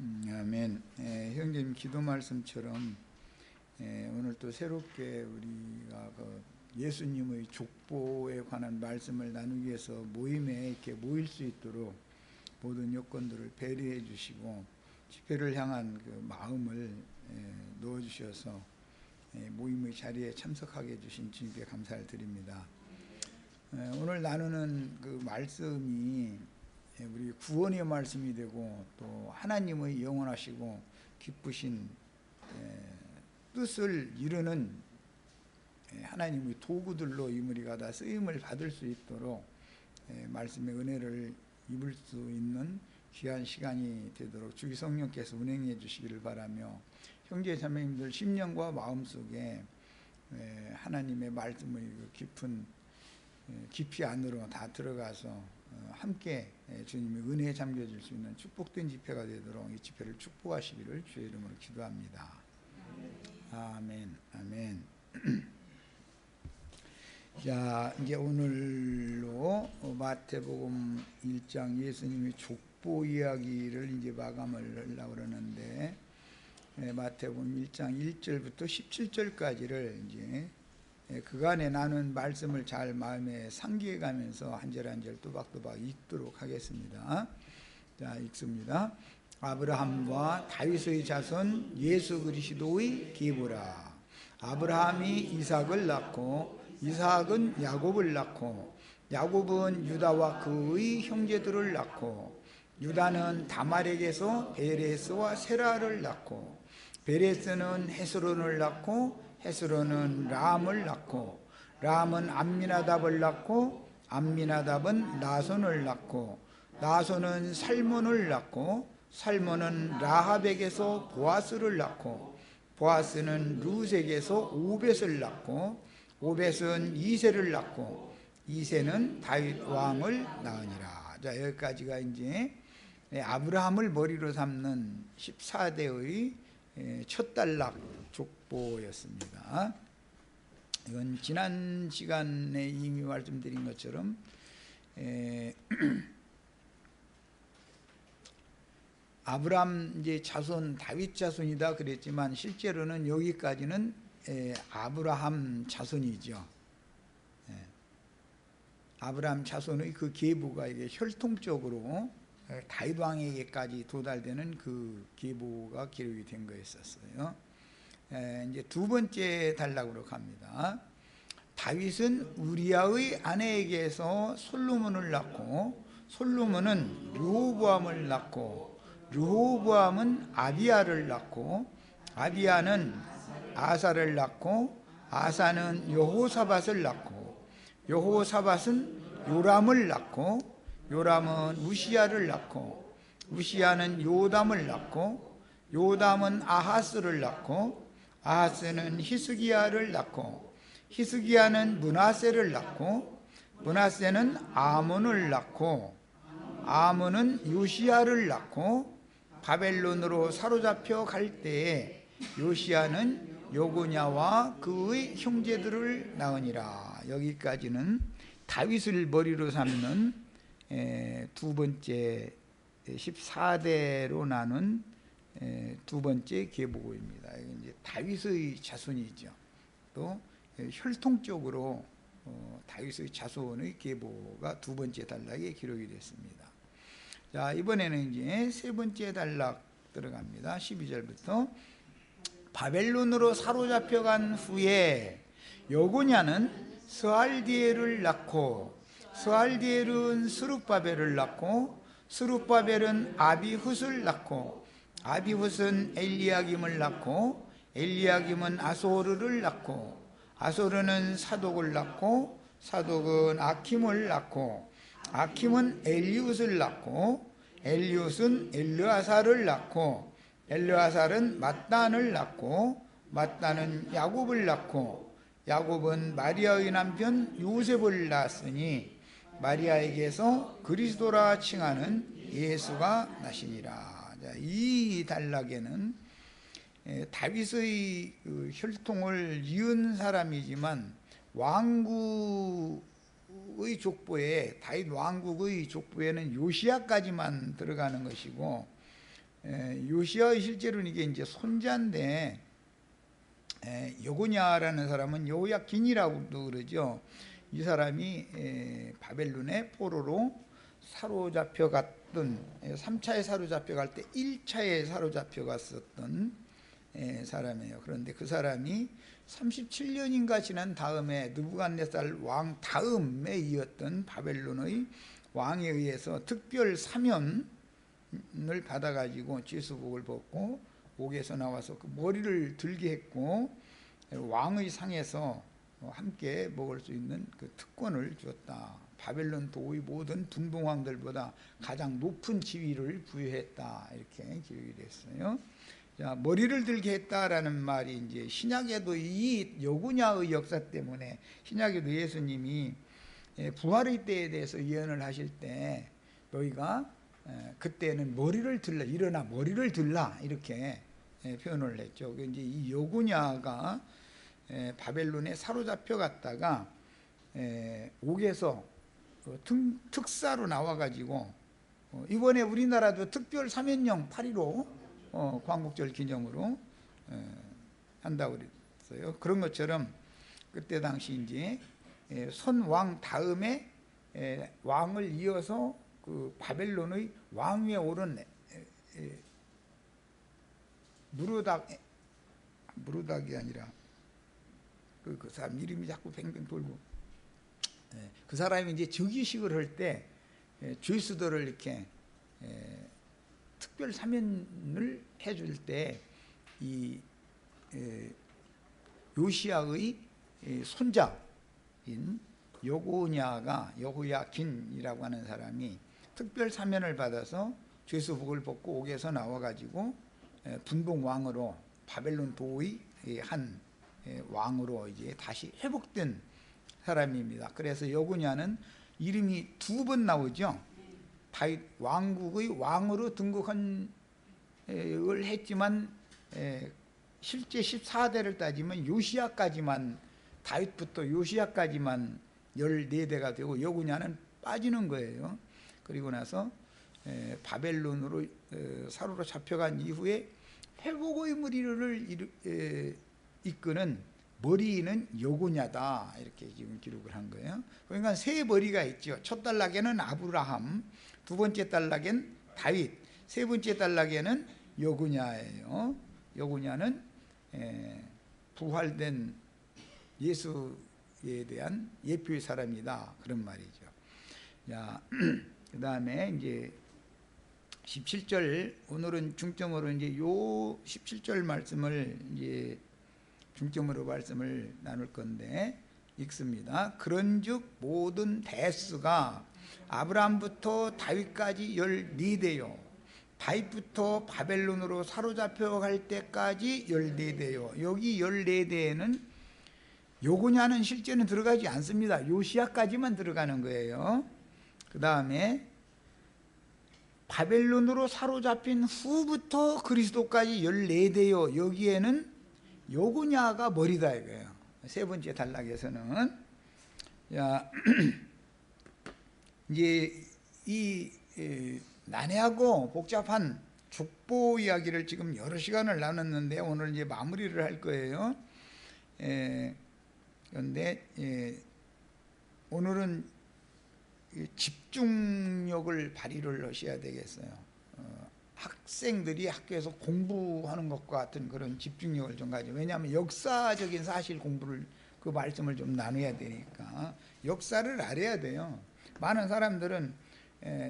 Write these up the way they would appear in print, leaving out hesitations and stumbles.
아멘. 형제님 기도 말씀처럼 오늘 또 새롭게 우리가 예수님의 족보에 관한 말씀을 나누기 위해서 모임에 이렇게 모일 수 있도록 모든 여건들을 배려해 주시고 집회를 향한 그 마음을 넣어 주셔서 모임의 자리에 참석하게 해주신 주님께 감사를 드립니다. 오늘 나누는 그 말씀이 우리 구원의 말씀이 되고 또 하나님의 영원하시고 기쁘신 뜻을 이루는 하나님의 도구들로 이 우리가 다 쓰임을 받을 수 있도록 말씀의 은혜를 입을 수 있는 귀한 시간이 되도록 주의 성령께서 운행해 주시기를 바라며, 형제 자매님들 심령과 마음속에 하나님의 말씀의 깊이 안으로 다 들어가서 함께 주님의 은혜에 잠겨질 수 있는 축복된 집회가 되도록 이 집회를 축복하시기를 주의 이름으로 기도합니다. 아멘. 아멘. 자, 이제 오늘로 마태복음 1장 예수님의 족보 이야기를 이제 마감을 하려고 그러는데, 마태복음 1장 1절부터 17절까지를 이제 그간에 나눈 말씀을 잘 마음에 상기해 가면서 한 절 한 절 또박또박 읽도록 하겠습니다. 자, 읽습니다. 아브라함과 다윗의 자손 예수 그리스도의 계보라. 아브라함이 이삭을 낳고 이삭은 야곱을 낳고 야곱은 유다와 그의 형제들을 낳고 유다는 다말에게서 베레스와 세라를 낳고 베레스는 헤스론을 낳고 헤스론은 람을 낳고 람은 암미나답을 낳고 암미나답은 나손을 낳고 나손은 살몬을 낳고 살몬은 라합에게서 보아스를 낳고 보아스는 룻에게서 오벳을 낳고 오벳은 이새를 낳고 이새는 다윗 왕을 낳으니라. 자, 여기까지가 이제 아브라함을 머리로 삼는 14대의 첫 단락 족보였습니다. 이건 지난 시간에 이미 말씀드린 것처럼 아브라함 이제 자손 다윗 자손이다 그랬지만 실제로는 여기까지는 아브라함 자손이죠. 아브라함 자손의 그 계보가 이게 혈통적으로 다윗 왕에게까지 도달되는 그 계보가 기록이 된 거였었어요. 이제 두 번째 단락으로 갑니다. 다윗은 우리아의 아내에게서 솔로몬을 낳고 솔로몬은 르호보암을 낳고 르호보암은 아비야를 낳고 아비야는 아사를 낳고 아사는 여호사밧을 낳고 여호사밧은 요람을 낳고 요람은 우시야를 낳고 우시야는 요담을 낳고 요담은 아하스를 낳고 아하스는 히스기야를 낳고 히스기야는 므낫세를 낳고 므낫세는 아몬을 낳고 아몬은 요시야를 낳고 바벨론으로 사로잡혀 갈 때에 요시야는 여고냐와 그의 형제들을 낳으니라. 여기까지는 다윗을 머리로 삼는 두 번째 14대로 나눈 두 번째 계보입니다. 이제 다윗의 자손이죠. 또 혈통적으로 다윗의 자손의 계보가 두 번째 단락에 기록이 됐습니다. 자, 이번에는 이제 세 번째 단락 들어갑니다. 12절부터 바벨론으로 사로잡혀간 후에 여고냐는 스알디엘을 낳고 스알디엘은 스룹바벨을 낳고 스룹바벨은 아비훗을 낳고 아비훗은 엘리야김을 낳고 엘리야김은 아소르를 낳고 아소르는 사독을 낳고 사독은 아킴을 낳고 아킴은 엘리웃을 낳고 엘리웃은 엘르아살을 낳고 엘르아살은 mat단을 낳고 mat단은 야곱을 낳고 야곱은 마리아의 남편 요셉을 낳았으니 마리아에게서 그리스도라 칭하는 예수가 나시니라. 이 단락에는 다윗의 그 혈통을 이은 사람이지만 왕국의 족보에 다윗 왕국의 족보에는 요시야까지만 들어가는 것이고 요시야의 실제로는 이게 이제 손자인데, 여고냐라는 사람은 여호야긴이라고도 그러죠. 이 사람이 바벨론의 포로로 사로잡혀 갔던, 3차에 사로잡혀 갈 때 1차에 사로잡혀 갔었던 사람이에요. 그런데 그 사람이 37년인가 지난 다음에 느부갓네살 왕 다음에 이었던 바벨론의 왕에 의해서 특별 사면을 받아가지고 죄수복을 벗고 옥에서 나와서 그 머리를 들게 했고, 왕의 상에서 함께 먹을 수 있는 그 특권을 주었다. 바벨론 도의 모든 분봉왕들보다 가장 높은 지위를 부여했다. 이렇게 기록이 됐어요. 자, 머리를 들게 했다라는 말이 이제 신약에도 이 여고냐의 역사 때문에, 신약에도 예수님이 부활의 때에 대해서 예언을 하실 때 너희가 그때는 머리를 들라, 일어나 머리를 들라, 이렇게 표현을 했죠. 이제 이 여고냐가 바벨론에 사로잡혀 갔다가 옥에서 특사로 나와가지고, 이번에 우리나라도 특별 사면령 8.15 광복절 기념으로 한다고 그랬어요. 그런 것처럼 그때 당시 이제 손왕 다음에 왕을 이어서 그 바벨론의 왕위에 오른 무르닥이 아니라 그 사람 이름이 자꾸 뱅뱅 돌고, 그 사람이 이제 즉위식을 할 때 죄수들을 이렇게 특별 사면을 해줄 때 이 요시야의 손자인 여고냐가, 여호야긴이라고 하는 사람이 특별 사면을 받아서 죄수복을 벗고 옥에서 나와가지고 분봉 왕으로, 바벨론 도의 한 왕으로 이제 다시 회복된 사람입니다. 그래서 여고냐는 이름이 2번 나오죠. 다윗 왕국의 왕으로 등극한 을 했지만 실제 14대를 따지면 요시야까지만, 다윗부터 요시야까지만 14대가 되고 여고냐는 빠지는 거예요. 그리고 나서 바벨론으로 사로잡혀간 이후에 회복의 무리를 이끄는 머리는 여고냐다, 이렇게 지금 기록을 한 거예요. 그러니까 세 머리가 있죠. 첫 단락에는 아브라함, 두 번째 단락엔 다윗, 세 번째 단락에는 여고냐예요. 여고냐는 부활된 예수에 대한 예표의 사람이다, 그런 말이죠. 자, 그 다음에 이제 17절, 오늘은 중점으로 이제 요 17절 말씀을 이제 중점으로 말씀을 나눌 건데, 읽습니다. 그런즉 모든 대수가 아브라함부터 다윗까지 14대요. 다윗부터 바벨론으로 사로잡혀 갈 때까지 14대요. 여기 14대에는 여고냐는 실제는 들어가지 않습니다. 요시야까지만 들어가는 거예요. 그 다음에 바벨론으로 사로잡힌 후부터 그리스도까지 14대요. 여기에는 여고냐가 머리다 이거예요. 세 번째 단락에서는. 자, 이제 이 난해하고 복잡한 족보 이야기를 지금 여러 시간을 나눴는데 오늘 이제 마무리를 할 거예요. 그런데 오늘은 집중력을 발휘를 하셔야 되겠어요. 학생들이 학교에서 공부하는 것과 같은 그런 집중력을 좀 가지고, 왜냐하면 역사적인 사실 공부를, 그 말씀을 좀 나눠야 되니까 역사를 알아야 돼요. 많은 사람들은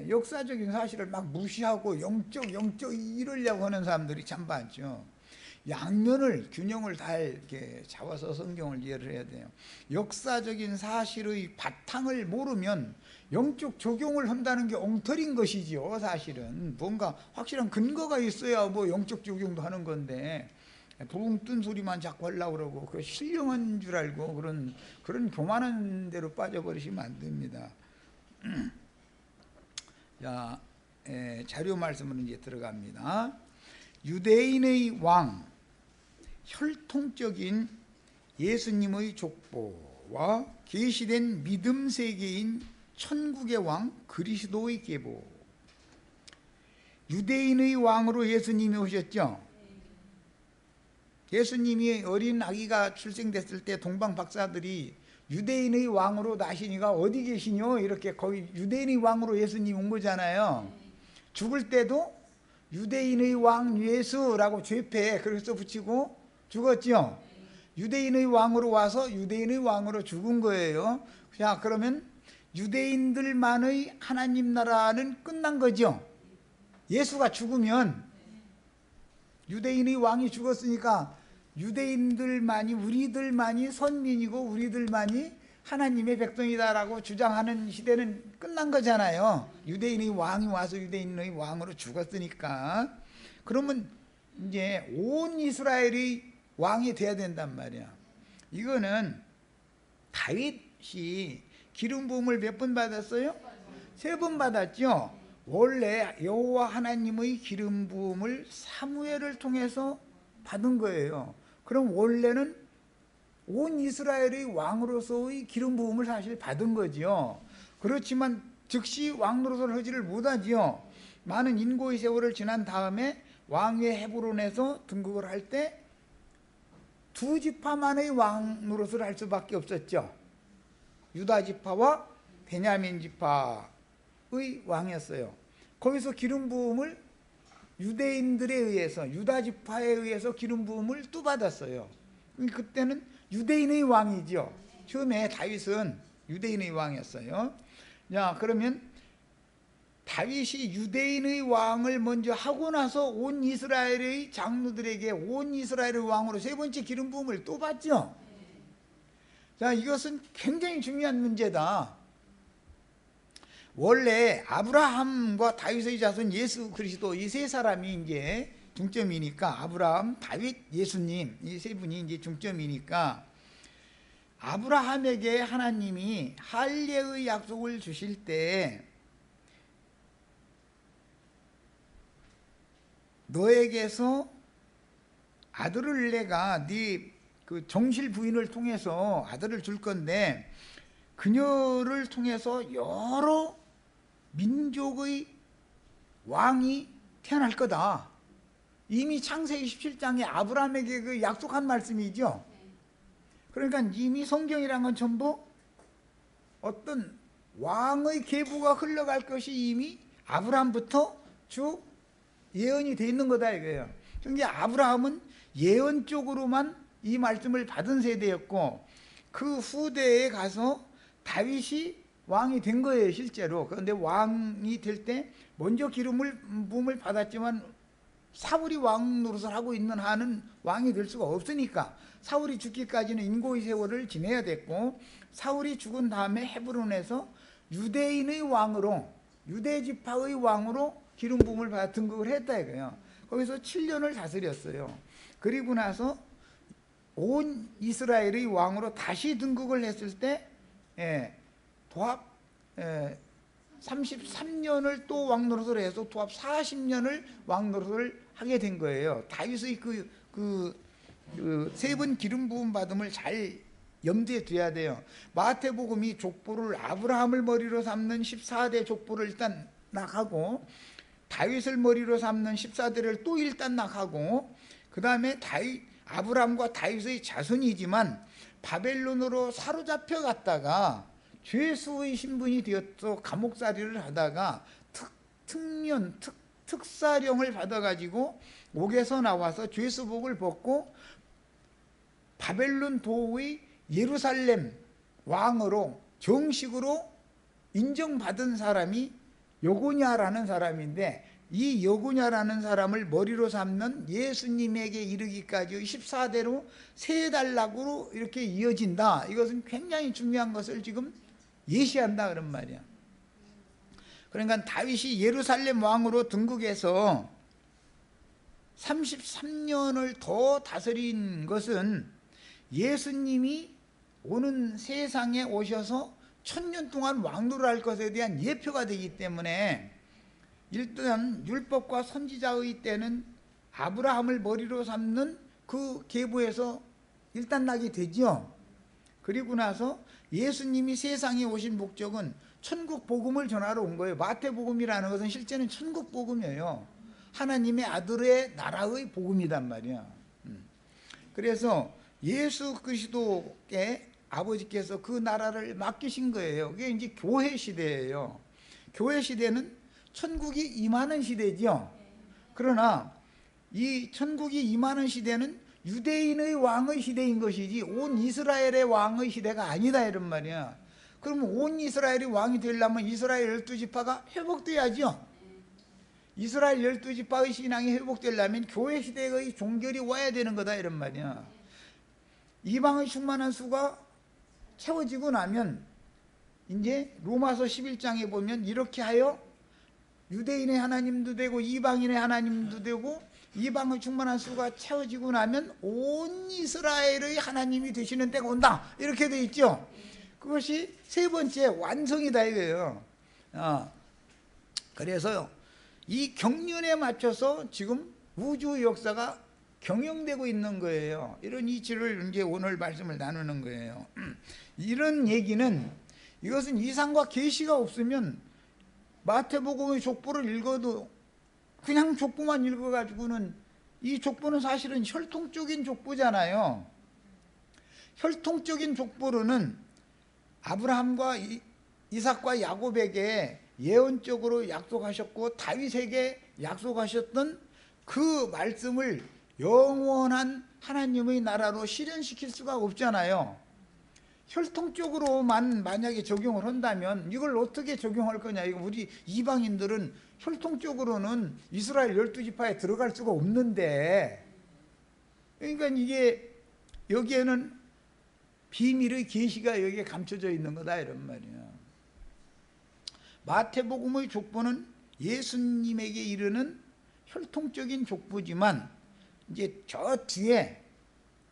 역사적인 사실을 막 무시하고 영적 이러려고 하는 사람들이 참 많죠. 양면을, 균형을 다 이렇게 잡아서 성경을 이해를 해야 돼요. 역사적인 사실의 바탕을 모르면 영적 적용을 한다는 게 엉터리인 것이죠. 사실은 뭔가 확실한 근거가 있어야 뭐 영적 적용도 하는 건데, 붕 뜬 소리만 자꾸 하려고 그러고 그 신령한 줄 알고 그런 교만한 대로 빠져버리시면 안 됩니다. 자, 자료 말씀으로 이제 들어갑니다. 유대인의 왕, 혈통적인 예수님의 족보와 계시된 믿음 세계인 천국의 왕 그리스도의 계보. 유대인의 왕으로 예수님이 오셨죠. 예수님이 어린 아기가 출생됐을 때 동방 박사들이 유대인의 왕으로 나시니가 어디 계시뇨? 이렇게 거기 유대인의 왕으로 예수님이 온 거잖아요. 죽을 때도 유대인의 왕 예수라고 죄패에 그래서 붙이고 죽었죠. 유대인의 왕으로 와서 유대인의 왕으로 죽은 거예요. 자, 그러면 유대인들만의 하나님 나라는 끝난 거죠. 예수가 죽으면 유대인의 왕이 죽었으니까 유대인들만이, 우리들만이 선민이고 우리들만이 하나님의 백성이다라고 주장하는 시대는 끝난 거잖아요. 유대인의 왕이 와서 유대인의 왕으로 죽었으니까. 그러면 이제 온 이스라엘의 왕이 돼야 된단 말이야. 이거는 다윗이 기름 부음을 몇 번 받았어요? 3번 받았죠. 원래 여호와 하나님의 기름 부음을 사무엘을 통해서 받은 거예요. 그럼 원래는 온 이스라엘의 왕으로서의 기름 부음을 사실 받은 거지요. 그렇지만 즉시 왕으로서 하지를 못하지요. 많은 인고의 세월을 지난 다음에 왕의 헤브론에서 등극을 할 때 2지파만의 왕으로서 할 수밖에 없었죠. 유다 지파와 베냐민 지파의 왕이었어요. 거기서 기름 부음을 유대인들에 의해서, 유다 지파에 의해서 기름 부음을 또 받았어요. 그때는 유대인의 왕이죠. 처음에 다윗은 유대인의 왕이었어요. 자, 그러면 다윗이 유대인의 왕을 먼저 하고 나서 온 이스라엘의 장로들에게 온 이스라엘의 왕으로 3번째 기름 부음을 또 받죠. 자, 이것은 굉장히 중요한 문제다. 원래 아브라함과 다윗의 자손 예수 그리스도 이 3사람이 이제 중점이니까, 아브라함, 다윗, 예수님 이 3분이 이제 중점이니까, 아브라함에게 하나님이 할례의 약속을 주실 때 너에게서 아들을 내가 네 그 정실 부인을 통해서 아들을 줄 건데 그녀를 통해서 여러 민족의 왕이 태어날 거다. 이미 창세기 17장에 아브라함에게 그 약속한 말씀이죠. 그러니까 이미 성경이란 건 전부 어떤 왕의 계보가 흘러갈 것이 이미 아브라함부터 쭉 예언이 돼 있는 거다 이거예요. 그러니까 아브라함은 예언 쪽으로만 이 말씀을 받은 세대였고, 그 후대에 가서 다윗이 왕이 된 거예요 실제로. 그런데 왕이 될 때 먼저 기름을 부음을 받았지만 사울이 왕 노릇을 하고 있는 한은 왕이 될 수가 없으니까 사울이 죽기까지는 인고의 세월을 지내야 됐고, 사울이 죽은 다음에 헤브론에서 유대인의 왕으로, 유대지파의 왕으로 기름 부음을 받아 등극을 했다 이거예요. 거기서 7년을 다스렸어요. 그리고 나서 온 이스라엘의 왕으로 다시 등극을 했을 때 도합 33년을 또 왕노릇을 해서 도합 40년을 왕노릇을 하게 된 거예요. 다윗의 그 3번 기름 부음 받음을 잘 염두에 둬야 돼요. 마태복음이 족보를 아브라함을 머리로 삼는 14대 족보를 일단 낙하고, 다윗을 머리로 삼는 14대를 또 일단 낙하고, 그 다음에 아브라함과 다윗의 자손이지만 바벨론으로 사로잡혀 갔다가 죄수의 신분이 되어서 감옥살이를 하다가 특사령을 받아가지고 옥에서 나와서 죄수복을 벗고 바벨론 도의 예루살렘 왕으로 정식으로 인정받은 사람이 여고냐라는 사람인데, 이 여고냐라는 사람을 머리로 삼는 예수님에게 이르기까지 14대로 세 단락으로 이렇게 이어진다. 이것은 굉장히 중요한 것을 지금 예시한다 그런 말이야. 그러니까 다윗이 예루살렘 왕으로 등극해서 33년을 더 다스린 것은 예수님이 오는 세상에 오셔서 1000년 동안 왕노를 할 것에 대한 예표가 되기 때문에, 일단 율법과 선지자의 때는 아브라함을 머리로 삼는 그 계보에서 일단 나게 되죠. 그리고 나서 예수님이 세상에 오신 목적은 천국 복음을 전하러 온 거예요. 마태복음이라는 것은 실제는 천국 복음이에요. 하나님의 아들의 나라의 복음이단 말이야. 그래서 예수 그리스도께 아버지께서 그 나라를 맡기신 거예요. 그게 이제 교회 시대예요. 교회 시대는 천국이 임하는 시대죠. 그러나 이 천국이 임하는 시대는 유대인의 왕의 시대인 것이지 온 이스라엘의 왕의 시대가 아니다 이런 말이야. 그러면 온 이스라엘이 왕이 되려면 이스라엘 12지파가 회복돼야죠. 이스라엘 12지파의 신앙이 회복되려면 교회 시대의 종결이 와야 되는 거다 이런 말이야. 이방의 충만한 수가 채워지고 나면 이제 로마서 11장에 보면 이렇게 하여 유대인의 하나님도 되고 이방인의 하나님도 되고 이방의 충만한 수가 채워지고 나면 온 이스라엘의 하나님이 되시는 때가 온다 이렇게 돼 있죠. 그것이 세 번째 완성이다 이거예요. 그래서 이 경륜에 맞춰서 지금 우주 역사가 경영되고 있는 거예요. 이런 이치를 이제 오늘 말씀을 나누는 거예요. 이런 얘기는 이것은 이상과 계시가 없으면 마태복음의 족보를 읽어도 그냥 족보만 읽어가지고는 이 족보는 사실은 혈통적인 족보잖아요. 혈통적인 족보로는 아브라함과 이삭과 야곱에게 예언적으로 약속하셨고 다윗에게 약속하셨던 그 말씀을 영원한 하나님의 나라로 실현시킬 수가 없잖아요. 혈통적으로만 만약에 적용을 한다면 이걸 어떻게 적용할 거냐. 이거 우리 이방인들은 혈통적으로는 이스라엘 12지파에 들어갈 수가 없는데, 그러니까 이게 여기에는 비밀의 계시가 여기에 감춰져 있는 거다 이런 말이야. 마태복음의 족보는 예수님에게 이르는 혈통적인 족보지만 이제 저 뒤에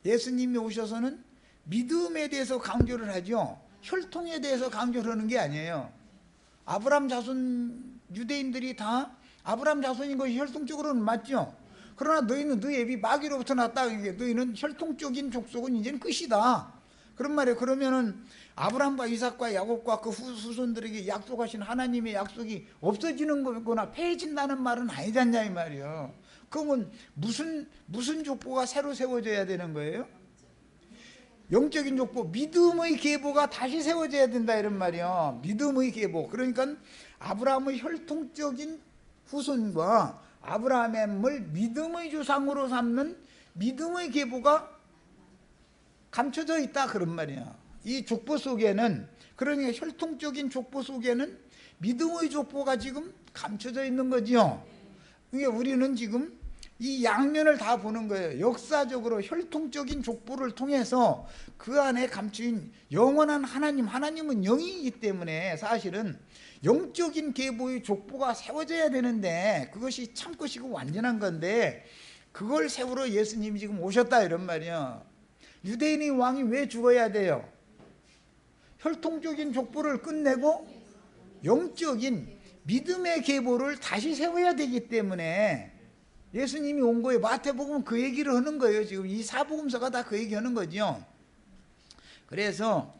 예수님이 오셔서는 믿음에 대해서 강조를 하죠. 혈통에 대해서 강조를 하는 게 아니에요. 아브라함 자손 유대인들이 다 아브라함 자손인 것이 혈통적으로는 맞죠. 그러나 너희는 너희 애비 마귀로부터 났다. 너희는 혈통적인 족속은 이제는 끝이다. 그런 말이에요. 그러면은 아브라함과 이삭과 야곱과 그 후손들에게 약속하신 하나님의 약속이 없어지는 거거나 폐해진다는 말은 아니잖냐 이 말이에요. 그러면 무슨 족보가 새로 세워져야 되는 거예요? 영적인 족보, 믿음의 계보가 다시 세워져야 된다 이런 말이에요. 믿음의 계보. 그러니까 아브라함의 혈통적인 후손과 아브라함을 믿음의 조상으로 삼는 믿음의 계보가 감춰져 있다 그런 말이에요. 이 족보 속에는, 그러니까 혈통적인 족보 속에는 믿음의 족보가 지금 감춰져 있는 거죠. 그러니까 우리는 지금 이 양면을 다 보는 거예요. 역사적으로 혈통적인 족보를 통해서 그 안에 감추인 영원한 하나님은 영이기 때문에 사실은 영적인 계보의 족보가 세워져야 되는데 그것이 참 것이고 완전한 건데 그걸 세우러 예수님이 지금 오셨다 이런 말이에요. 유대인의 왕이 왜 죽어야 돼요? 혈통적인 족보를 끝내고 영적인 믿음의 계보를 다시 세워야 되기 때문에 예수님이 온 거예요. 마태복음은 그 얘기를 하는 거예요. 지금 이 사복음서가 다 그 얘기하는 거죠. 그래서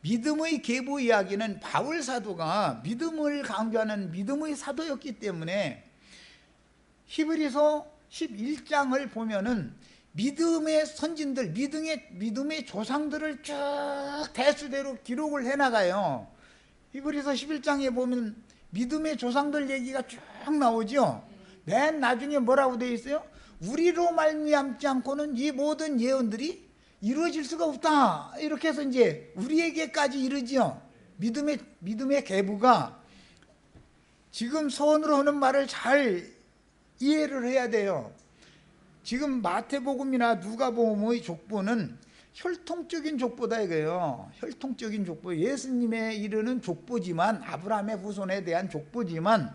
믿음의 계보 이야기는 바울 사도가 믿음을 강조하는 믿음의 사도였기 때문에 히브리서 11장을 보면은 믿음의 선진들, 믿음의 조상들을 쭉 대수대로 기록을 해나가요. 히브리서 11장에 보면 믿음의 조상들 얘기가 쭉 나오죠. 맨 나중에 뭐라고 되어 있어요? 우리로 말미암지 않고는 이 모든 예언들이 이루어질 수가 없다. 이렇게 해서 이제 우리에게까지 이르지요. 믿음의 계보가 지금 서원으로 하는 말을 잘 이해를 해야 돼요. 지금 마태복음이나 누가복음의 족보는 혈통적인 족보다 이거예요. 혈통적인 족보. 예수님에 이르는 족보지만, 아브라함의 후손에 대한 족보지만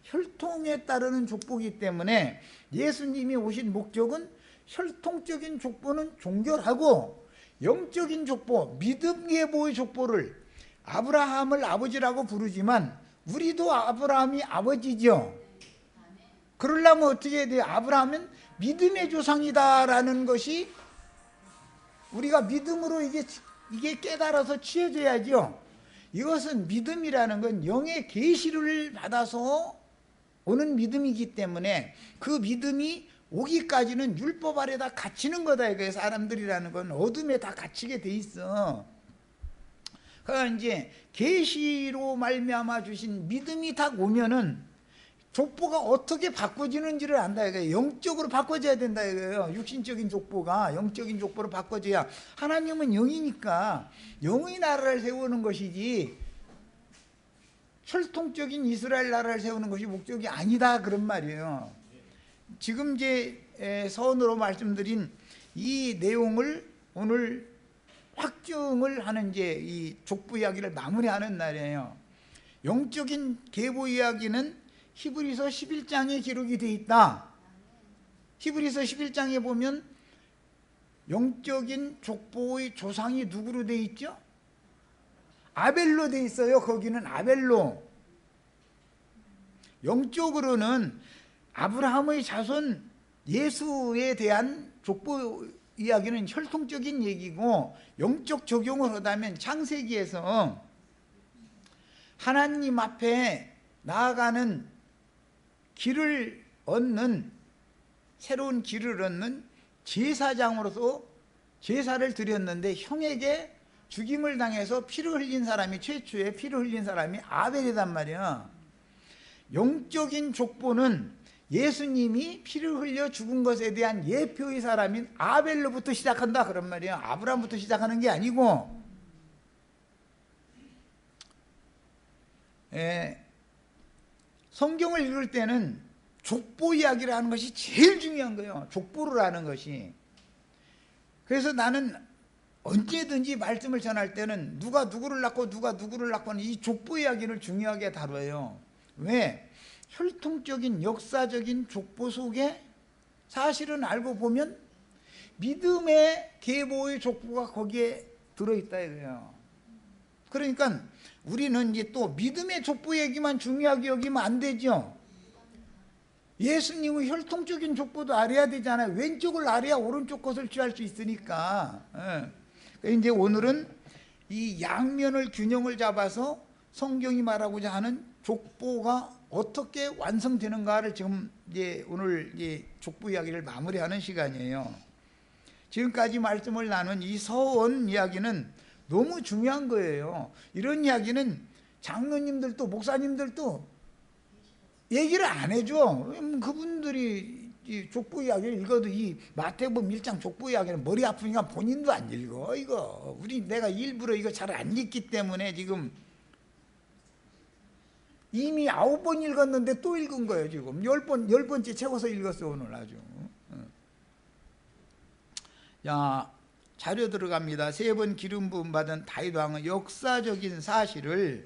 혈통에 따르는 족보이기 때문에 예수님이 오신 목적은 혈통적인 족보는 종결하고 영적인 족보, 믿음 계보의 족보를 아브라함을 아버지라고 부르지만 우리도 아브라함이 아버지죠. 그러려면 어떻게 해야 돼요? 아브라함은 믿음의 조상이다라는 것이 우리가 믿음으로 이게 깨달아서 취해져야죠. 이것은 믿음이라는 건 영의 계시를 받아서 오는 믿음이기 때문에 그 믿음이 오기까지는 율법 아래다 갇히는 거다 이거예요. 사람들이라는 건 어둠에 다 갇히게 돼 있어. 그러니까 이제 계시로 말미암아 주신 믿음이 딱 오면은 족보가 어떻게 바꿔지는지를 안다 이거예요. 영적으로 바꿔져야 된다 이거예요. 육신적인 족보가 영적인 족보로 바꿔져야. 하나님은 영이니까 영의 나라를 세우는 것이지 혈통적인 이스라엘 나라를 세우는 것이 목적이 아니다 그런 말이에요. 지금 이제 서론으로 말씀드린 이 내용을 오늘 확증을 하는 이제 이 족보 이야기를 마무리하는 날이에요. 영적인 계보 이야기는 히브리서 11장에 기록이 되어 있다. 히브리서 11장에 보면 영적인 족보의 조상이 누구로 되어 있죠? 아벨로 되어 있어요. 거기는 아벨로. 영적으로는 아브라함의 자손 예수에 대한 족보 이야기는 혈통적인 얘기고, 영적 적용을 하다면 창세기에서 하나님 앞에 나아가는 길을 얻는, 새로운 길을 얻는 제사장으로서 제사를 드렸는데 형에게 죽임을 당해서 피를 흘린 사람이, 최초의 피를 흘린 사람이 아벨이단 말이야. 영적인 족보는 예수님이 피를 흘려 죽은 것에 대한 예표의 사람인 아벨로부터 시작한다 그런 말이에요. 아브라함부터 시작하는 게 아니고. 성경을 읽을 때는 족보 이야기를 하는 것이 제일 중요한 거예요. 족보를 하는 것이. 그래서 나는 언제든지 말씀을 전할 때는 누가 누구를 낳고 누가 누구를 낳고 하는 이 족보 이야기를 중요하게 다뤄요. 왜? 혈통적인 역사적인 족보 속에 사실은 알고 보면 믿음의 계보의 족보가 거기에 들어있다 이거예요. 그러니까 우리는 이제 또 믿음의 족보 얘기만 중요하게 여기면 안 되죠. 예수님의 혈통적인 족보도 알아야 되잖아요. 왼쪽을 알아야 오른쪽 것을 취할 수 있으니까. 이제 오늘은 이 양면을 균형을 잡아서 성경이 말하고자 하는 족보가 어떻게 완성되는가를 지금 이제 오늘 이제 족보 이야기를 마무리하는 시간이에요. 지금까지 말씀을 나눈 이 서원 이야기는 너무 중요한 거예요. 이런 이야기는 장로님들도 목사님들도 얘기를 안 해줘. 그분들이 이 족보 이야기를 읽어도 이 마태복음 1장 족보 이야기는 머리 아프니까 본인도 안 읽어. 이거 내가 일부러 이거 잘 안 읽기 때문에 지금 이미 9번 읽었는데 또 읽은 거예요. 지금 10번째 채워서 읽었어 오늘 아주. 자, 자료 들어갑니다. 3번 기름 부음 받은 다윗 왕의 역사적인 사실을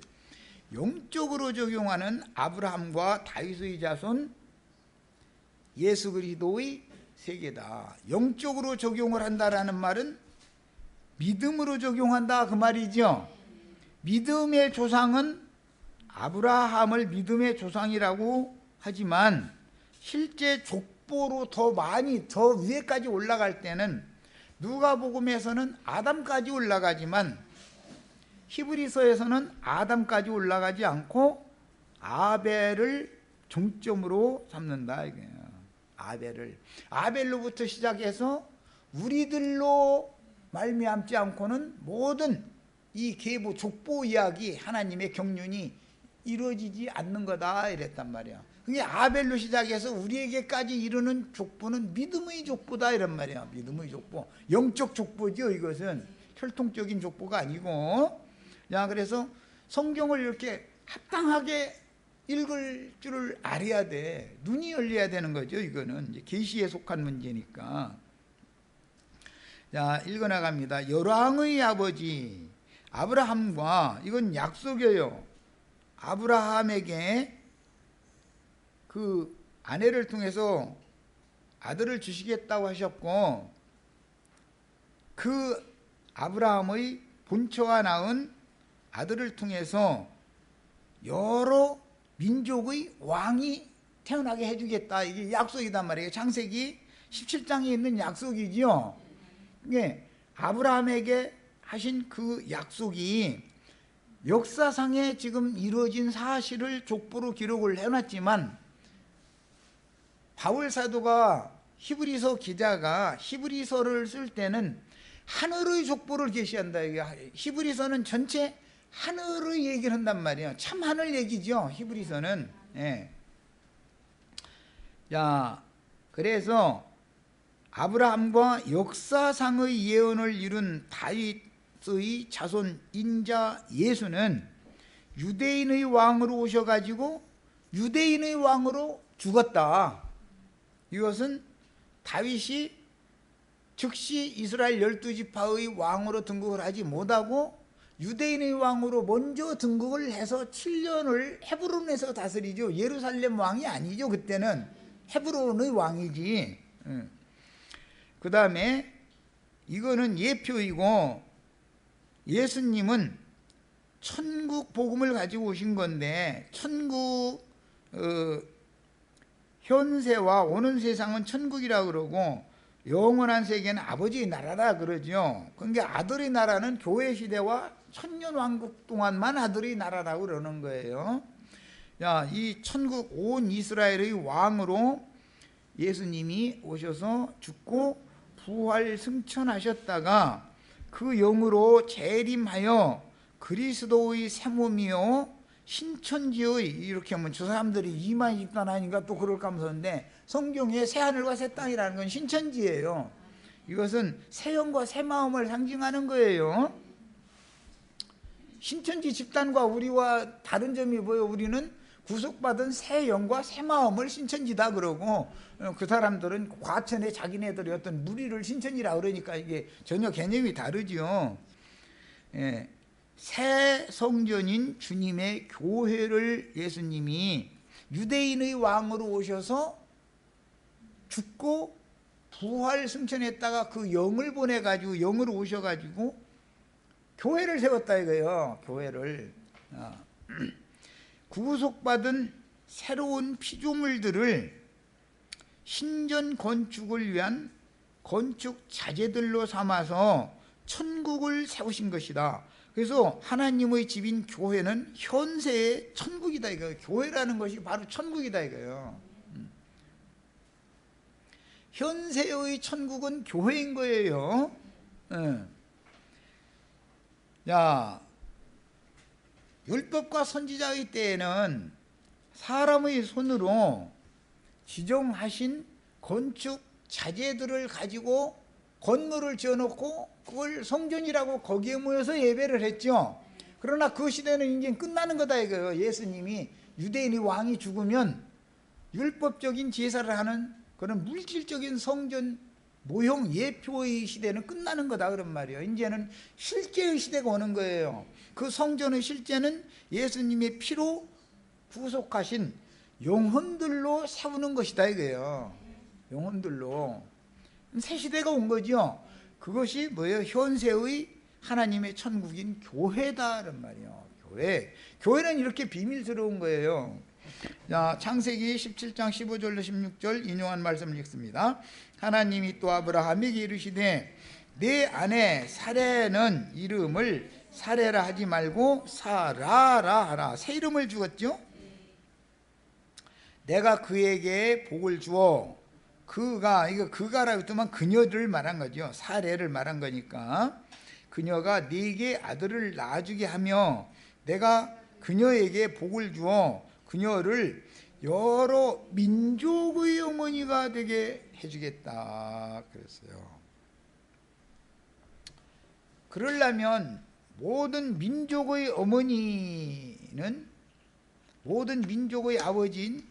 영적으로 적용하는 아브라함과 다윗의 자손 예수 그리스도의 세계다. 영적으로 적용을 한다라는 말은 믿음으로 적용한다 그 말이죠. 믿음의 조상은 아브라함을 믿음의 조상이라고 하지만 실제 족보로 더 많이 더 위에까지 올라갈 때는 누가복음에서는 아담까지 올라가지만 히브리서에서는 아담까지 올라가지 않고 아벨을 중점으로 삼는다 이거예요. 아벨로부터 시작해서 우리들로 말미암지 않고는 모든 이 계보 족보 이야기 하나님의 경륜이 이루어지지 않는 거다 이랬단 말이야. 그게 아벨로 시작해서 우리에게까지 이르는 족보는 믿음의 족보다 이란 말이야. 믿음의 족보, 영적 족보죠. 이것은 혈통적인 족보가 아니고. 자, 그래서 성경을 이렇게 합당하게 읽을 줄을 알아야 돼. 눈이 열려야 되는 거죠. 이거는 이제 계시에 속한 문제니까. 자, 읽어나갑니다. 열왕의 아버지 아브라함과, 이건 약속이에요. 아브라함에게 그 아내를 통해서 아들을 주시겠다고 하셨고, 그 아브라함의 본처가 낳은 아들을 통해서 여러 민족의 왕이 태어나게 해주겠다. 이게 약속이단 말이에요. 창세기 17장에 있는 약속이죠. 이게 아브라함에게 하신 그 약속이 역사상에 지금 이루어진 사실을 족보로 기록을 해놨지만 바울 사도가 히브리서 기자가 히브리서를 쓸 때는 하늘의 족보를 계시한다. 히브리서는 전체 하늘의 얘기를 한단 말이에요. 참 하늘 얘기죠, 히브리서는. 예. 자, 그래서 아브라함과 역사상의 예언을 이룬 다윗의 자손 인자 예수는 유대인의 왕으로 오셔가지고 유대인의 왕으로 죽었다. 이것은 다윗이 즉시 이스라엘 12지파의 왕으로 등극을 하지 못하고 유대인의 왕으로 먼저 등극을 해서 7년을 헤브론에서 다스리죠. 예루살렘 왕이 아니죠. 그때는 헤브론의 왕이지. 그 다음에 이거는 예표이고, 예수님은 천국 복음을 가지고 오신 건데, 천국 현세와 오는 세상은 천국이라 그러고 영원한 세계는 아버지의 나라라 그러죠. 그러니까 아들의 나라는 교회 시대와 천년왕국 동안만 아들의 나라라고 그러는 거예요. 야, 이 천국 온 이스라엘의 왕으로 예수님이 오셔서 죽고 부활 승천하셨다가 그 영으로 재림하여 그리스도의 새 몸이요 신천지의, 이렇게 하면 저 사람들이 이만 집단하니까 또 그럴까 하면서인데, 성경에 새 하늘과 새 땅이라는 건 신천지예요. 이것은 새 영과 새 마음을 상징하는 거예요. 신천지 집단과 우리와 다른 점이 뭐예요? 우리는 구속받은 새 영과 새 마음을 신천지다 그러고, 그 사람들은 과천에 자기네들이 어떤 무리를 신천지라 그러니까 이게 전혀 개념이 다르죠. 예. 새 성전인 주님의 교회를 예수님이 유대인의 왕으로 오셔서 죽고 부활 승천했다가 그 영을 보내가지고, 영으로 오셔가지고 교회를 세웠다 이거예요. 교회를. 구속받은 새로운 피조물들을 신전 건축을 위한 건축 자재들로 삼아서 천국을 세우신 것이다. 그래서 하나님의 집인 교회는 현세의 천국이다 이거예요. 교회라는 것이 바로 천국이다 이거예요. 현세의 천국은 교회인 거예요. 자, 율법과 선지자의 때에는 사람의 손으로 지정하신 건축 자재들을 가지고 건물을 지어놓고 그걸 성전이라고 거기에 모여서 예배를 했죠. 그러나 그 시대는 이제 끝나는 거다 이거예요. 예수님이 유대인의 왕이 죽으면 율법적인 제사를 하는 그런 물질적인 성전 모형 예표의 시대는 끝나는 거다 그런 말이에요. 이제는 실제의 시대가 오는 거예요. 그 성전의 실제는 예수님의 피로 구속하신 영혼들로 세우는 것이다 이거예요. 영혼들로. 새 시대가 온 거죠. 그것이 뭐예요? 현세의 하나님의 천국인 교회다란 말이에요. 교회. 교회는 이렇게 비밀스러운 거예요. 자, 창세기 17장 15절로 16절 인용한 말씀을 읽습니다. 하나님이 또 아브라함에게 이르시되 내 아내 사레는 이름을 사레라 하지 말고 사라라 하라. 새 이름을 주었죠. 내가 그에게 복을 주어, 그가, 이거 그가라고 했더만 그녀를 말한 거죠. 사례를 말한 거니까. 그녀가 네게 아들을 낳아주게 하며 내가 그녀에게 복을 주어 그녀를 여러 민족의 어머니가 되게 해주겠다 그랬어요. 그러려면 모든 민족의 어머니는 모든 민족의 아버지인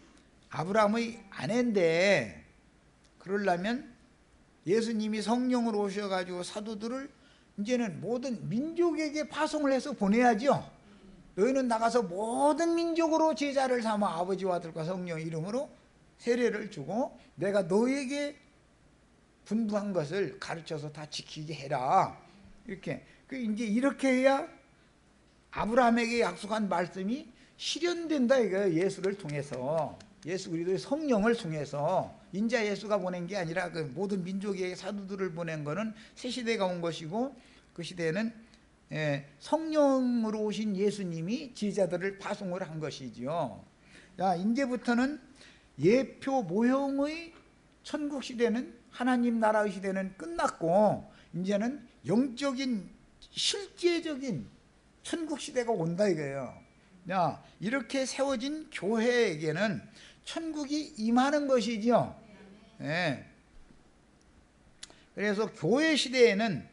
아브라함의 아내인데, 그러려면 예수님이 성령으로 오셔가지고 사도들을 이제는 모든 민족에게 파송을 해서 보내야죠. 너희는 나가서 모든 민족으로 제자를 삼아 아버지와 아들과 성령 이름으로 세례를 주고 내가 너에게 분부한 것을 가르쳐서 다 지키게 해라. 이렇게. 이제 이렇게 해야 아브라함에게 약속한 말씀이 실현된다 이거예요. 예수를 통해서. 예수 그리스도의 성령을 통해서. 인자 예수가 보낸 게 아니라 그 모든 민족의 사도들을 보낸 거는 새 시대가 온 것이고, 그 시대에는 성령으로 오신 예수님이 제자들을 파송을 한 것이죠. 자, 이제부터는 예표 모형의 천국 시대는, 하나님 나라의 시대는 끝났고 이제는 영적인 실제적인 천국 시대가 온다 이거예요. 야, 이렇게 세워진 교회에게는 천국이 임하는 것이죠. 네. 그래서 교회 시대에는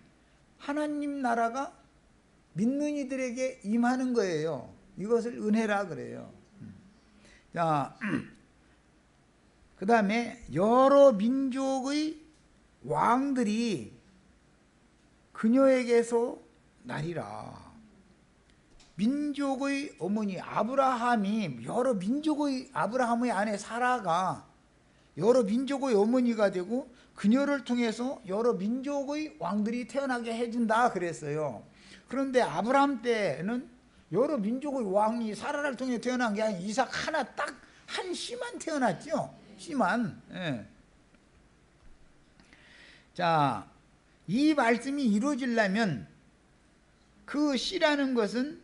하나님 나라가 믿는 이들에게 임하는 거예요. 이것을 은혜라 그래요. 자, 그 다음에 여러 민족의 왕들이 그녀에게서 나리라. 민족의 어머니 아브라함이, 여러 민족의, 아브라함의 아내 사라가 여러 민족의 어머니가 되고 그녀를 통해서 여러 민족의 왕들이 태어나게 해준다 그랬어요. 그런데 아브라함 때는 여러 민족의 왕이 사라를 통해 태어난 게 아니라 이삭 하나, 딱 한 씨만 태어났죠. 씨만. 예. 자, 이 말씀이 이루어지려면 그 씨라는 것은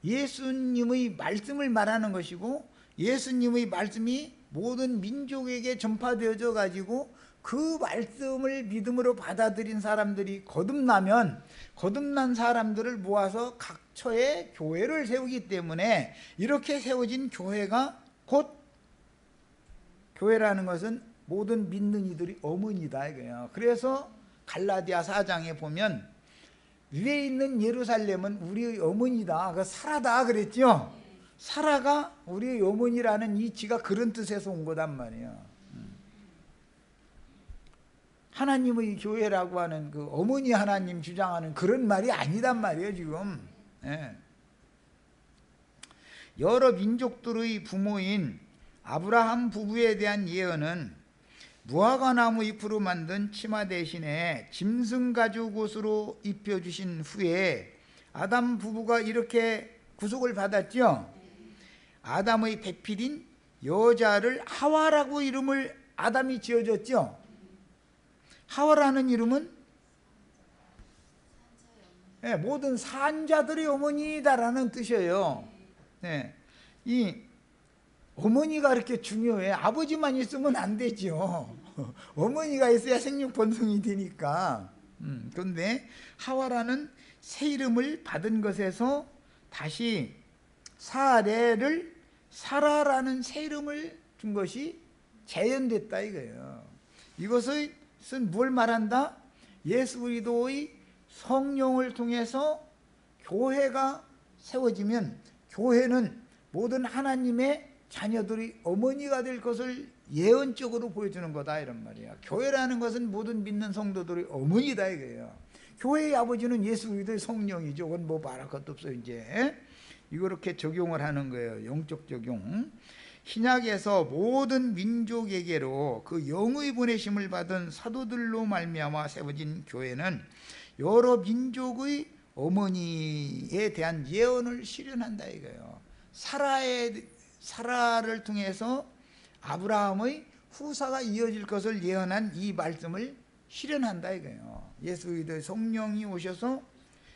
예수님의 말씀을 말하는 것이고, 예수님의 말씀이 모든 민족에게 전파되어져 가지고 그 말씀을 믿음으로 받아들인 사람들이 거듭나면, 거듭난 사람들을 모아서 각처에 교회를 세우기 때문에, 이렇게 세워진 교회가 곧, 교회라는 것은 모든 믿는 이들이 어머니다 이거예요. 그래서 갈라디아 4장에 보면 위에 있는 예루살렘은 우리의 어머니다, 그 사라다 그랬죠. 사라가 우리의 어머니라는 이치가 그런 뜻에서 온 거단 말이에요. 하나님의 교회라고 하는 그 어머니 하나님 주장하는 그런 말이 아니단 말이에요 지금. 예. 여러 민족들의 부모인 아브라함 부부에 대한 예언은 무화과나무 잎으로 만든 치마 대신에 짐승 가죽 옷으로 입혀주신 후에 아담 부부가 이렇게 구속을 받았죠. 아담의 배필인 여자를 하와라고 이름을 아담이 지어줬죠. 하와라는 이름은 네, 모든 산자들의 어머니다라는 뜻이에요. 네, 이 어머니가 그렇게 중요해. 아버지만 있으면 안 되죠. 어머니가 있어야 생육 번성이 되니까. 그런데 하와라는 새 이름을 받은 것에서 다시 사레를 사라라는 새 이름을 준 것이 재현됐다 이거예요. 이것은 뭘 말한다? 예수 그리스도의 성령을 통해서 교회가 세워지면 교회는 모든 하나님의 자녀들이 어머니가 될 것을 예언적으로 보여주는 거다 이런 말이야. 교회라는 것은 모든 믿는 성도들의 어머니다 이거예요. 교회의 아버지는 예수 그리스도의 성령이죠. 그건 뭐 말할 것도 없어요. 이제 이렇게 적용을 하는 거예요. 영적 적용. 신약에서 모든 민족에게로 그 영의 보내심을 받은 사도들로 말미암아 세워진 교회는 여러 민족의 어머니에 대한 예언을 실현한다 이거예요. 사라를 통해서 아브라함의 후사가 이어질 것을 예언한 이 말씀을 실현한다 이거예요. 예수 그리스도의 성령이 오셔서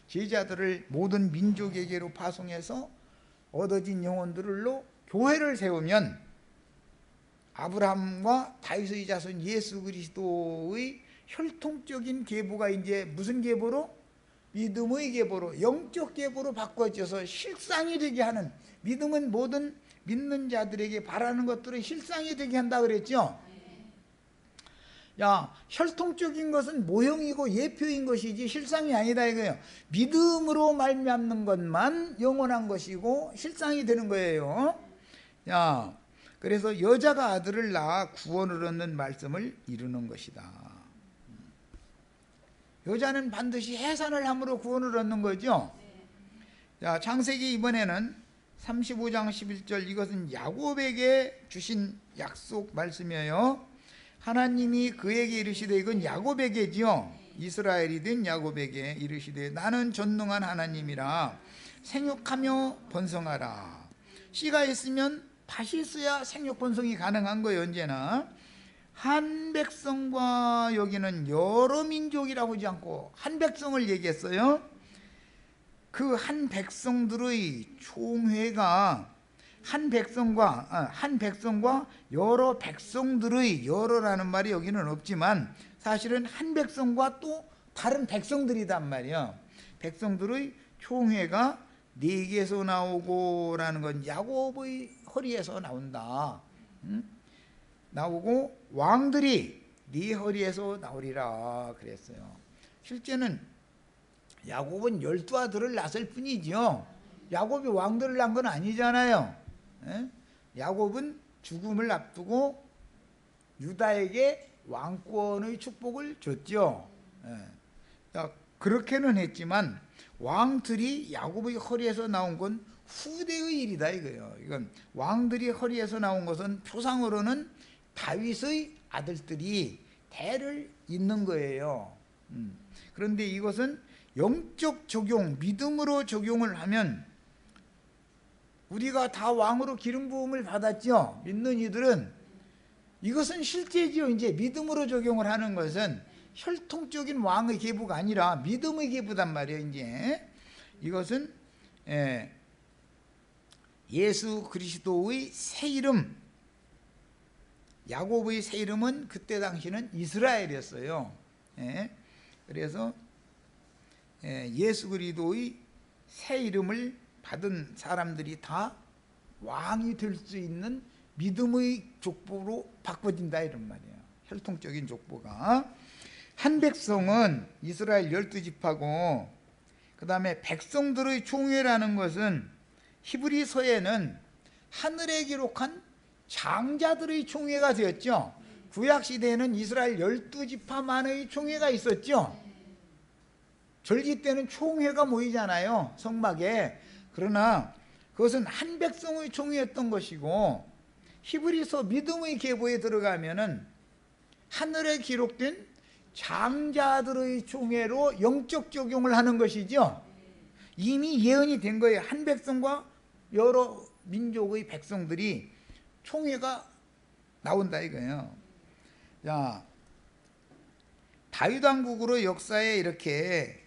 제자들을 모든 민족에게로 파송해서 얻어진 영혼들로 교회를 세우면 아브라함과 다윗의 자손 예수 그리스도의 혈통적인 계보가 이제 무슨 계보로? 믿음의 계보로, 영적 계보로 바꿔져서 실상이 되게 하는, 믿음은 모든 믿는 자들에게 바라는 것들을 실상이 되게 한다 그랬죠. 야, 혈통적인 것은 모형이고 예표인 것이지 실상이 아니다 이거예요. 믿음으로 말미암는 것만 영원한 것이고 실상이 되는 거예요. 야, 그래서 여자가 아들을 낳아 구원을 얻는 말씀을 이루는 것이다. 여자는 반드시 해산을 함으로 구원을 얻는 거죠. 자, 창세기 이번에는 35장 11절, 이것은 야곱에게 주신 약속 말씀이에요. 하나님이 그에게 이르시되, 이건 야곱에게지요. 이스라엘이 된 야곱에게 이르시되, 나는 전능한 하나님이라 생육하며 번성하라. 씨가 있으면 밭이 있어야 생육 번성이 가능한 거예요. 언제나 한 백성과, 여기는 여러 민족이라고 하지 않고 한 백성을 얘기했어요. 그 한 백성들의 총회가 한 백성과 여러 백성들의, 여러라는 말이 여기는 없지만 사실은 한 백성과 또 다른 백성들이단 말이야. 백성들의 총회가 네게서 나오고 라는 건 야곱의 허리에서 나온다. 나오고 왕들이 네 허리에서 나오리라 그랬어요. 실제는 야곱은 12아들을 낳았을 뿐이죠. 야곱이 왕들을 낳은 건 아니잖아요. 야곱은 죽음을 앞두고 유다에게 왕권의 축복을 줬죠. 그렇게는 했지만 왕들이 야곱의 허리에서 나온 건 후대의 일이다 이거예요. 이건 왕들이 허리에서 나온 것은 표상으로는 다윗의 아들들이 대를 잇는 거예요. 그런데 이것은 영적 적용, 믿음으로 적용을 하면 우리가 다 왕으로 기름 부음을 받았죠. 믿는 이들은 이것은 실제지요. 이제 믿음으로 적용을 하는 것은 혈통적인 왕의 계보가 아니라 믿음의 계보단 말이에요. 이제 이것은 예수 그리스도의 새 이름, 야곱의 새 이름은 그때 당시는 이스라엘이었어요. 그래서 예수 그리스도의 새 이름을 받은 사람들이 다 왕이 될 수 있는 믿음의 족보로 바꿔진다 이런 말이에요. 혈통적인 족보가. 한 백성은 이스라엘 12지파고 그 다음에 백성들의 총회라는 것은 히브리서에는 하늘에 기록한 장자들의 총회가 되었죠. 구약시대에는 이스라엘 12지파만의 총회가 있었죠. 절기 때는 총회가 모이잖아요, 성막에. 그러나 그것은 한 백성의 총회였던 것이고, 히브리서 믿음의 계보에 들어가면은 하늘에 기록된 장자들의 총회로 영적 적용을 하는 것이죠. 이미 예언이 된 거예요. 한 백성과 여러 민족의 백성들이 총회가 나온다 이거예요. 자, 다윗 왕국으로 역사에 이렇게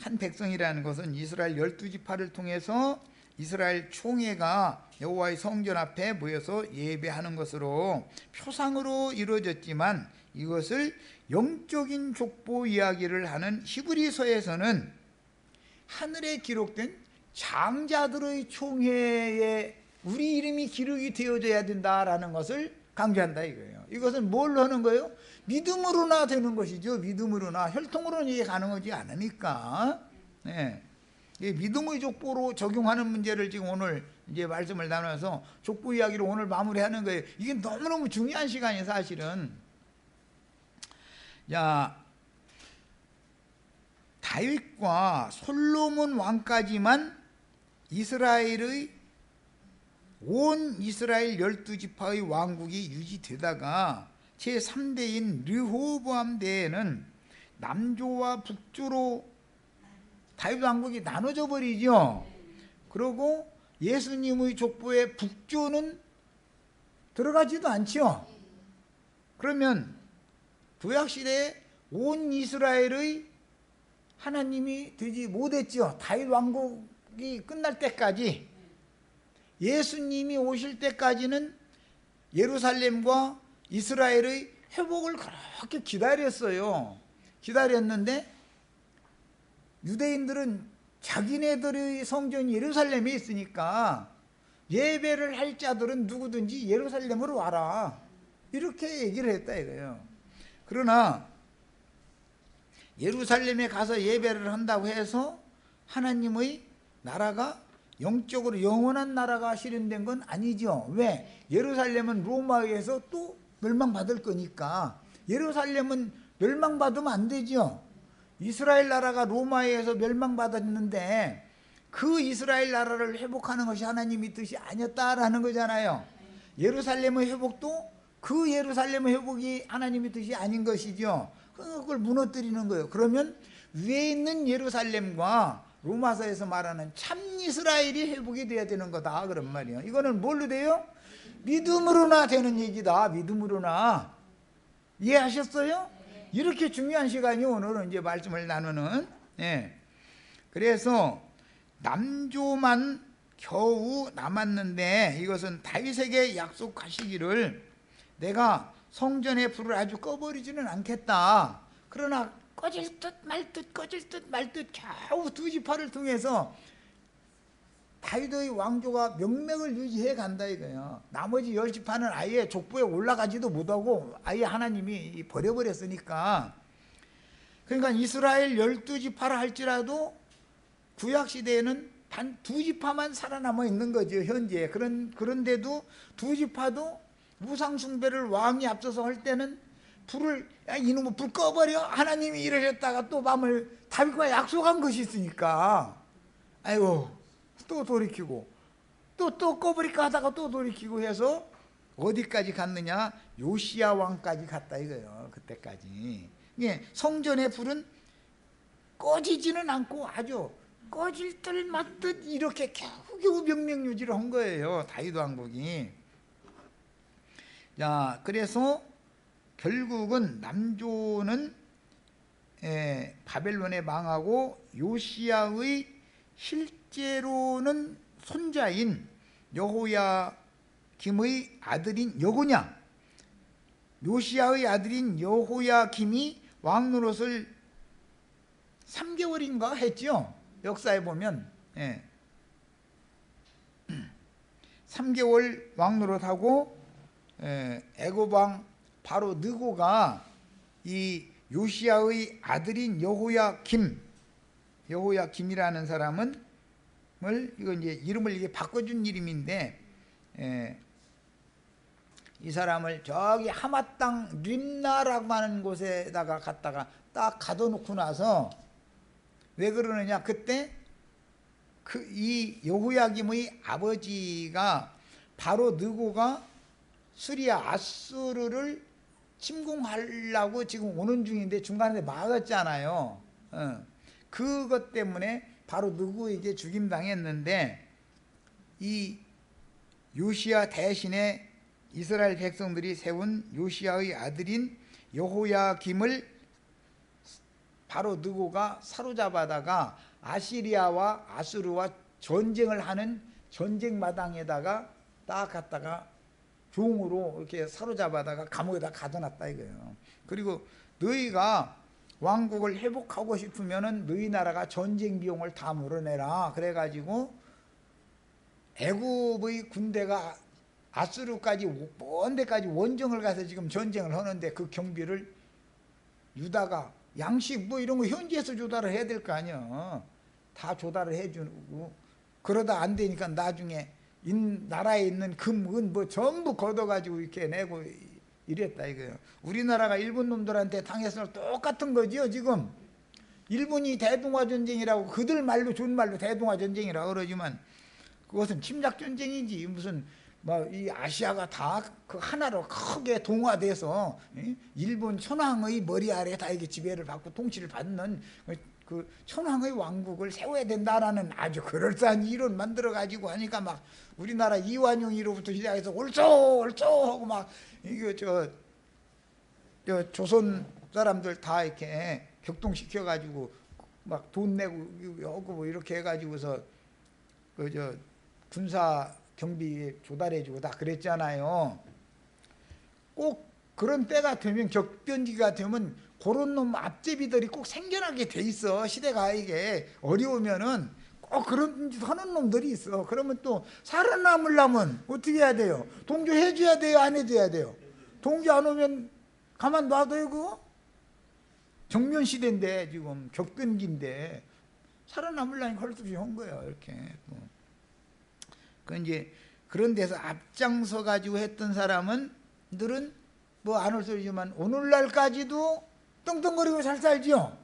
한 백성이라는 것은 이스라엘 12지파를 통해서 이스라엘 총회가 여호와의 성전 앞에 모여서 예배하는 것으로 표상으로 이루어졌지만, 이것을 영적인 족보 이야기를 하는 히브리서에서는 하늘에 기록된 장자들의 총회에 우리 이름이 기록이 되어져야 된다라는 것을 강조한다 이거예요. 이것은 뭘로 하는 거예요? 믿음으로나 되는 것이죠. 믿음으로나. 혈통으로는 이게 가능하지 않으니까. 믿음의 족보로 적용하는 문제를 지금 오늘 이제 말씀을 나눠서 족보 이야기를 오늘 마무리하는 거예요. 이게 너무너무 중요한 시간이에요, 사실은. 자, 다윗과 솔로몬 왕까지만 이스라엘의 온 이스라엘 12지파의 왕국이 유지되다가 제3대인 르호보암 대에는 남조와 북조로 다윗 왕국이 나눠져 버리죠. 그리고 예수님의 족보에 북조는 들어가지도 않죠. 그러면 구약시대에 온 이스라엘의 하나님이 되지 못했죠. 다윗 왕국이 끝날 때까지, 예수님이 오실 때까지는 예루살렘과 이스라엘의 회복을 그렇게 기다렸어요. 기다렸는데 유대인들은 자기네들의 성전이 예루살렘에 있으니까 예배를 할 자들은 누구든지 예루살렘으로 와라, 이렇게 얘기를 했다 이거예요. 그러나 예루살렘에 가서 예배를 한다고 해서 하나님의 나라가 영적으로 영원한 나라가 실현된 건 아니죠. 왜? 예루살렘은 로마에 의해서 또 멸망받을 거니까. 예루살렘은 멸망받으면 안 되죠. 이스라엘 나라가 로마에 의해서 멸망받았는데 그 이스라엘 나라를 회복하는 것이 하나님의 뜻이 아니었다라는 거잖아요. 예루살렘의 회복도 그 예루살렘의 회복이 하나님의 뜻이 아닌 것이죠. 그걸 무너뜨리는 거예요. 그러면 위에 있는 예루살렘과 로마서에서 말하는 참 이스라엘이 회복이 돼야 되는 거다 그런 말이에요. 이거는 뭘로 돼요? 믿음으로나 되는 얘기다. 믿음으로나. 이해하셨어요? 이렇게 중요한 시간이 오늘은 이제 말씀을 나누는. 그래서 남조만 겨우 남았는데 이것은 다윗에게 약속하시기를 내가 성전의 불을 아주 꺼버리지는 않겠다. 그러나 꺼질 듯 말 듯 꺼질 듯 말 듯 겨우 두 지파를 통해서 다윗의 왕조가 명맥을 유지해 간다 이거예요. 나머지 10지파는 아예 족보에 올라가지도 못하고 아예 하나님이 버려버렸으니까. 그러니까 이스라엘 12지파라 할지라도 구약시대에는 단 2지파만 살아남아 있는 거죠 현재. 그런데도 2지파도 우상숭배를 왕이 앞서서 할 때는 불을, 야 이놈의 불 꺼버려 하나님이 이러셨다가 또 밤을 다윗과 약속한 것이 있으니까 아이고 또 돌이키고 또 꺼버릴까 하다가 또 돌이키고 해서 어디까지 갔느냐, 요시야 왕까지 갔다 이거예요. 그때까지. 예, 성전의 불은 꺼지지는 않고 아주 꺼질 듯 맞듯 이렇게 겨우겨우 명명 유지를 한 거예요 다윗 왕국이. 자, 그래서 결국은 남조는 바벨론에 망하고 요시야의 실제로는 손자인 여호야김의 아들인 여고냐, 요시야의 아들인 여호야김이 왕 노릇을 3개월인가 했죠. 역사에 보면 3개월 왕 노릇하고 애굽 왕 바로 느고가 이 요시야의 아들인 여호야김이라는 사람은 이거 이제 이름을 이게 바꿔준 이름인데 이 사람을 저기 하맛 땅 림나라고 하는 곳에다가 갔다가 딱 가둬놓고 나서 왜 그러느냐, 그때 이 여호야김의 아버지가 바로 느고가 수리아 아수르를 침공하려고 지금 오는 중인데 중간에 막았잖아요. 그것 때문에 바로 느고에게 죽임당했는데 이 요시야 대신에 이스라엘 백성들이 세운 요시야의 아들인 여호야김을 바로 느고가 사로잡아다가 아시리아와 아수르와 전쟁을 하는 전쟁 마당에다가 딱 갔다가 종으로 이렇게 사로잡아다가 감옥에다 가둬놨다 이거예요. 그리고 너희가 왕국을 회복하고 싶으면은 너희 나라가 전쟁 비용을 다 물어내라. 그래가지고 애굽의 군대가 아수르까지 먼 데까지 원정을 가서 지금 전쟁을 하는데 그 경비를 유다가 양식 뭐 이런 거 현지에서 조달을 해야 될 거 아니야. 다 조달을 해주고 그러다 안 되니까 나중에 나라에 있는 금, 은 뭐 전부 걷어가지고 이렇게 내고 이랬다 이거예요. 우리나라가 일본 놈들한테 당해서 똑같은 거지요 지금. 일본이 대동아 전쟁이라고 그들 말로 좋은 말로 대동아 전쟁이라고 그러지만 그것은 침략 전쟁이지. 무슨 뭐 이 아시아가 다 그 하나로 크게 동화돼서 일본 천황의 머리 아래 다 이게 지배를 받고 통치를 받는 그 천황의 왕국을 세워야 된다라는 아주 그럴싸한 이론 만들어 가지고 하니까 막 우리나라 이완용이로부터 시작해서 옳죠 하고 막 이거 저 조선 사람들 다 이렇게 격동시켜 가지고 막 돈 내고 하고 뭐 이렇게 해 가지고서 그 저 군사 경비 조달해주고 다 그랬잖아요. 꼭 그런 때가 되면 격변기가 되면 그런 놈 앞제비들이 꼭 생겨나게 돼 있어. 시대가 이게 어려우면은 꼭 그런 짓 하는 놈들이 있어. 그러면 또 살아남으려면 어떻게 해야 돼요? 동조해줘야 돼요? 안 해줘야 돼요? 동조 안 오면 가만 놔둬요 그거? 정면 시대인데 지금 격변기인데 살아남으려니까 할 수 없이 한 거예요. 이렇게. 그 이제 그런 데서 앞장서 가지고 했던 사람들은 뭐 안 올 소리지만 오늘날까지도 떵떵거리고 잘 살지요.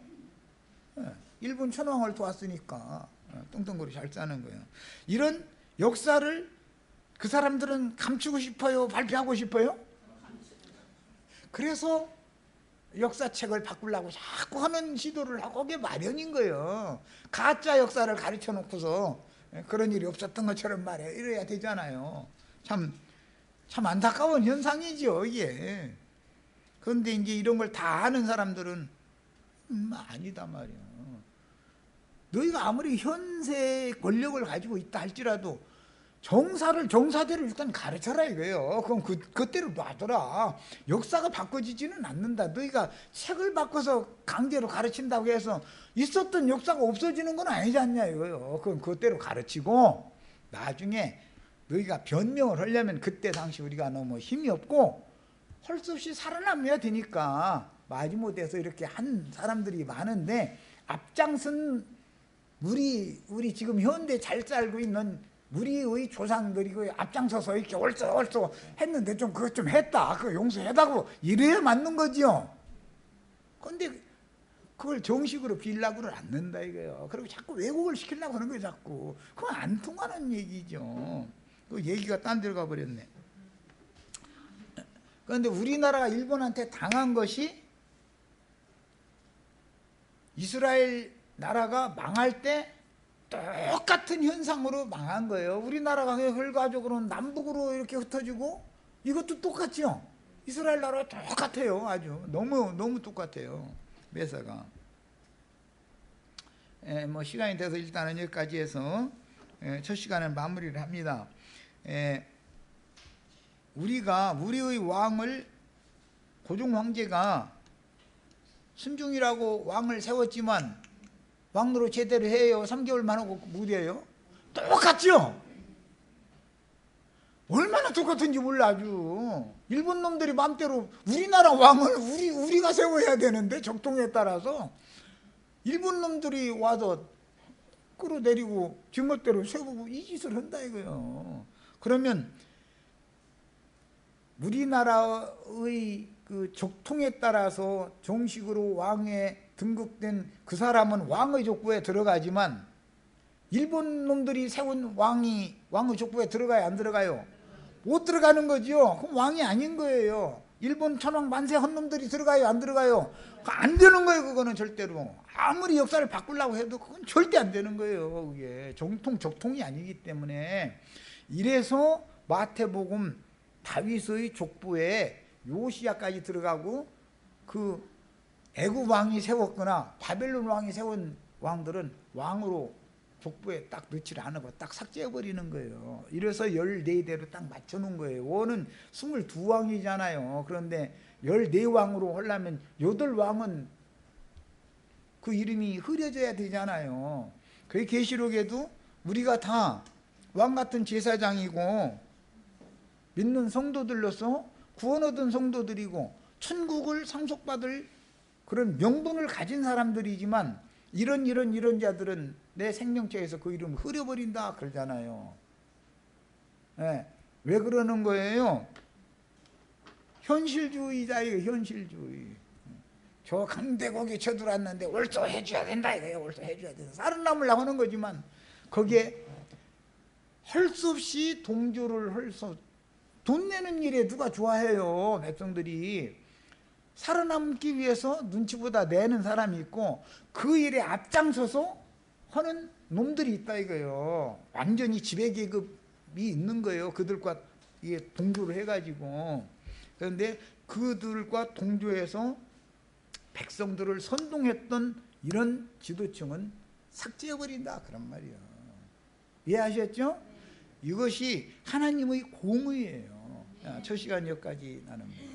일본 천황을 도왔으니까 떵떵거리고 잘 사는 거예요. 이런 역사를 그 사람들은 감추고 싶어요? 발표하고 싶어요? 그래서 역사책을 바꾸려고 자꾸 하는 시도를 하고 그게 마련인 거예요. 가짜 역사를 가르쳐 놓고서 그런 일이 없었던 것처럼 말해 이래야 되잖아요. 참 안타까운 현상이죠 이게. 그런데 이제 이런 걸 다 아는 사람들은 아니다 말이야. 너희가 아무리 현세 권력을 가지고 있다 할지라도 정사대로 일단 가르쳐라 이거예요. 그럼 그때로 놔둬라. 역사가 바꿔지지는 않는다. 너희가 책을 바꿔서 강제로 가르친다고 해서 있었던 역사가 없어지는 건 아니지 않냐 이거예요. 그럼 그때로 가르치고 나중에 너희가 변명을 하려면 그때 당시 우리가 너무 힘이 없고 할 수 없이 살아남아야 되니까 마지못해서 이렇게 한 사람들이 많은데 앞장선 우리 지금 현대 잘 살고 있는 우리의 조상들이 그 앞장서서 이렇게 옳소 했는데 좀 그것 좀 했다. 그거 용서해다고 이래야 맞는 거지요. 근데 그걸 정식으로 빌라고는 않는다 이거예요. 그리고 자꾸 왜곡을 시키려고 하는 거예요 자꾸. 그건 안 통하는 얘기죠. 그 얘기가 딴 데로 가버렸네. 그런데 우리나라가 일본한테 당한 것이 이스라엘 나라가 망할 때 똑같은 현상으로 망한 거예요. 우리나라가 결과적으로는 남북으로 이렇게 흩어지고 이것도 똑같죠. 이스라엘 나라와 똑같아요. 아주 너무 똑같아요. 매사가. 뭐 시간이 돼서 일단은 여기까지 해서 첫 시간은 마무리를 합니다. 우리의 왕을 고종 황제가 순중이라고 왕을 세웠지만 왕으로 제대로 해요? 3개월만 하고 무대요? 똑같죠? 얼마나 똑같은지 몰라 아주. 일본 놈들이 마음대로 우리나라 왕을 우리가 세워야 되는데 적통에 따라서 일본 놈들이 와서 끌어내리고 지멋대로 세우고 이 짓을 한다 이거예요. 그러면 우리나라의 그 적통에 따라서 정식으로 왕에 등극된 그 사람은 왕의 족보에 들어가지만 일본 놈들이 세운 왕의 족보에 들어가요 안 들어가요? 못 들어가는 거죠. 그럼 왕이 아닌 거예요. 일본 천황 만세 한 놈들이 들어가요 안 들어가요? 안 되는 거예요. 그거는 절대로. 아무리 역사를 바꾸려고 해도 그건 절대 안 되는 거예요. 그게 적통이 아니기 때문에. 이래서 마태복음 다윗의 족보에 요시야까지 들어가고 그 애굽 왕이 세웠거나 바벨론 왕이 세운 왕들은 왕으로 족보에 딱 넣지 않고 딱 삭제해버리는 거예요. 이래서 14대로 딱 맞춰놓은 거예요. 원은 22왕이잖아요. 그런데 14왕으로 하려면 8왕은 그 이름이 흐려져야 되잖아요. 그 계시록에도 우리가 다 왕같은 제사장이고 믿는 성도들로서 구원 얻은 성도들이고 천국을 상속받을 그런 명분을 가진 사람들이지만 이런 자들은 내 생명체에서 그 이름을 흐려버린다 그러잖아요. 왜 그러는 거예요? 현실주의자예요. 현실주의. 저 강대국이 쳐들어왔는데 옳소 해줘야 된다 이거예요. 옳소 해줘야 된다. 살아남으려고 하는 거지만 거기에 할 수 없이 동조를 해서 돈 내는 일에 누가 좋아해요. 백성들이. 살아남기 위해서 눈치보다 내는 사람이 있고 그 일에 앞장서서 하는 놈들이 있다 이거예요. 완전히 지배계급이 있는 거예요. 그들과 이게 동조를 해가지고. 그런데 그들과 동조해서 백성들을 선동했던 이런 지도층은 삭제해버린다 그런 말이에요. 이해하셨죠? 이것이 하나님의 공의예요. 첫 시간 여기까지 나눕니다.